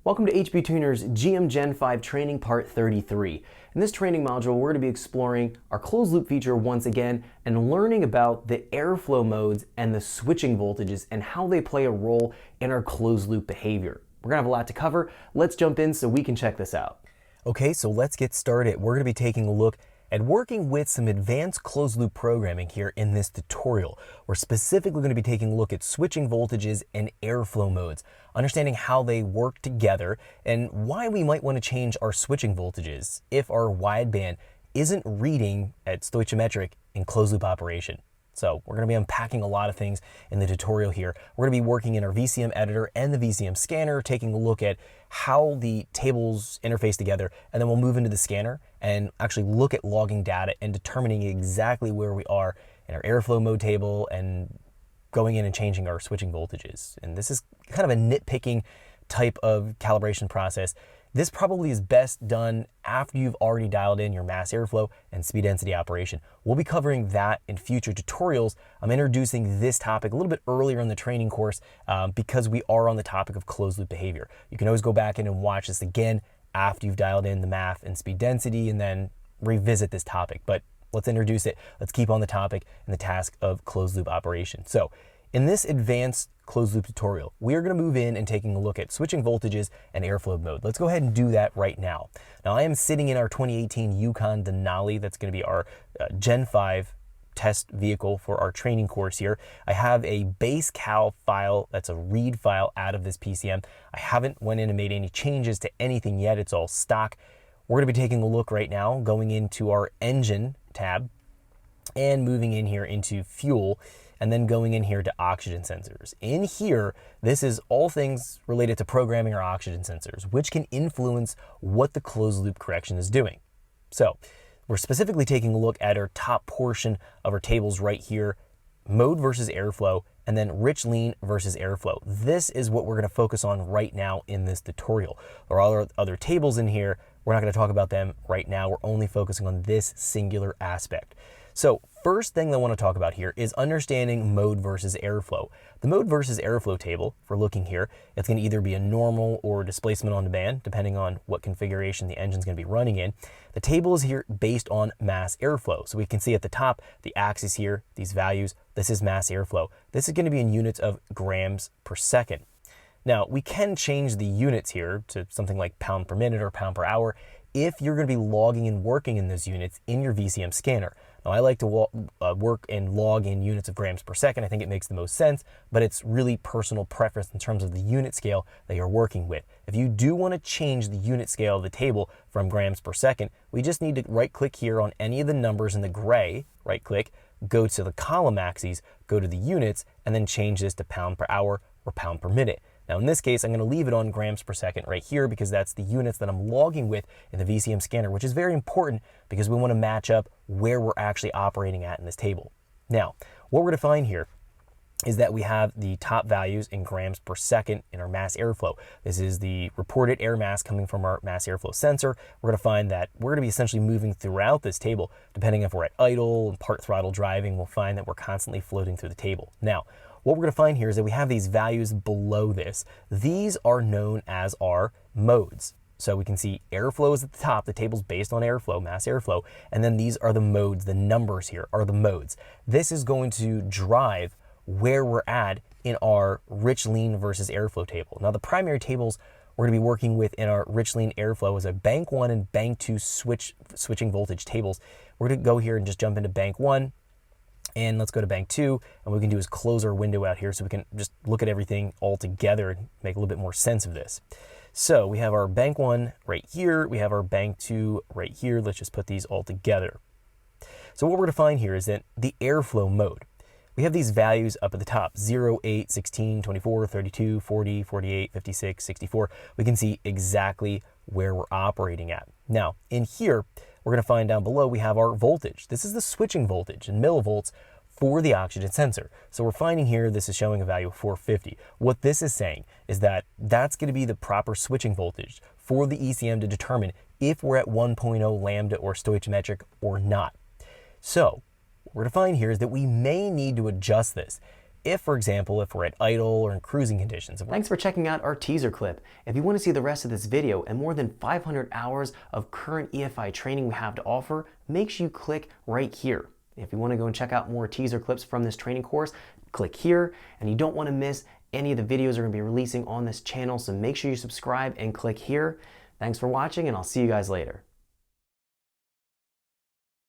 Welcome to HB Tuner's GM Gen 5 training part 33. In this training module, we're going to be exploring our closed loop feature once again and learning about the airflow modes and the switching voltages and how they play a role in our closed loop behavior. We're going to have a lot to cover. Let's jump in so we can check this out. Okay, so let's get started. We're going to be taking a look at working with some advanced closed loop programming here in this tutorial. We're specifically going to be taking a look at switching voltages and airflow modes, understanding how they work together and why we might want to change our switching voltages if our wideband isn't reading at stoichiometric in closed loop operation. So we're going to be unpacking a lot of things in the tutorial here. We're going to be working in our VCM editor and the VCM scanner, taking a look at how the tables interface together, and then we'll move into the scanner and actually look at logging data and determining exactly where we are in our airflow mode table and going in and changing our switching voltages. And this is kind of a nitpicking type of calibration process. This probably is best done after you've already dialed in your mass airflow and speed density operation. We'll be covering that in future tutorials. I'm introducing this topic a little bit earlier in the training course because we are on the topic of closed loop behavior. You can always go back in and watch this again after you've dialed in the math and speed density and then revisit this topic. But let's introduce it. Let's keep on the topic and the task of closed loop operation. So in this advanced closed loop tutorial, we are going to move in and taking a look at switching voltages and airflow mode. Let's go ahead and do that right now. Now I am sitting in our 2018 Yukon Denali. That's going to be our Gen 5 test vehicle for our training course here. I have a base cal file, that's a read file out of this PCM. I haven't went in and made any changes to anything yet. It's all stock. We're going to be taking a look right now, going into our engine tab and moving in here into fuel, and then going in here to oxygen sensors. In here, this is all things related to programming our oxygen sensors, which can influence what the closed loop correction is doing. So we're specifically taking a look at our top portion of our tables right here, mode versus airflow, and then rich lean versus airflow. This is what we're going to focus on right now in this tutorial. There are other tables in here. We're not going to talk about them right now. We're only focusing on this singular aspect. So first thing I want to talk about here is understanding mode versus airflow. The mode versus airflow table, if we're looking here, it's going to either be a normal or displacement on demand, depending on what configuration the engine's going to be running in. The table is here based on mass airflow. So we can see at the top, the axis here, these values, this is mass airflow. This is going to be in units of grams per second. Now, we can change the units here to something like pound per minute or pound per hour if you're going to be logging and working in those units in your VCM scanner. Now, I like to work and log in units of grams per second. I think it makes the most sense, but it's really personal preference in terms of the unit scale that you're working with. If you do want to change the unit scale of the table from grams per second, we just need to right-click here on any of the numbers in the gray, right-click, go to the column axes, go to the units, and then change this to pound per hour or pound per minute. Now in this case, I'm going to leave it on grams per second right here because that's the units that I'm logging with in the VCM scanner, which is very important because we want to match up where we're actually operating at in this table. Now, what we're going to find here is that we have the top values in grams per second in our mass airflow. This is the reported air mass coming from our mass airflow sensor. We're going to find that we're going to be essentially moving throughout this table. Depending if we're at idle and part throttle driving, we'll find that we're constantly floating through the table. Now, what we're going to find here is that we have these values below this. These are known as our modes. So we can see airflow is at the top. The table's based on airflow, mass airflow. And then these are the modes. The numbers here are the modes. This is going to drive where we're at in our rich lean versus airflow table. Now the primary tables we're going to be working with in our rich lean airflow is a bank 1 and bank 2 switching voltage tables. We're going to go here and just jump into bank 1. And let's go to bank 2, and what we can do is close our window out here so we can just look at everything all together and make a little bit more sense of this. So we have our bank 1 right here, we have our bank 2 right here. Let's just put these all together. So what we're going to find here is that the airflow mode, we have these values up at the top, 0, 8, 16, 24, 32, 40, 48, 56, 64. We can see exactly where we're operating at. Now, in here, we're going to find down below we have our voltage. This is the switching voltage in millivolts for the oxygen sensor. So we're finding here this is showing a value of 450. What this is saying is that that's going to be the proper switching voltage for the ECM to determine if we're at 1.0 lambda or stoichiometric or not. So what we're going to find here is that we may need to adjust this. if, for example, if we're at idle or in cruising conditions. Thanks for checking out our teaser clip. If you want to see the rest of this video and more than 500 hours of current EFI training we have to offer, make sure you click right here. If you want to go and check out more teaser clips from this training course, click here, and you don't want to miss any of the videos we're going to be releasing on this channel, so make sure you subscribe and click here. Thanks for watching, and I'll see you guys later.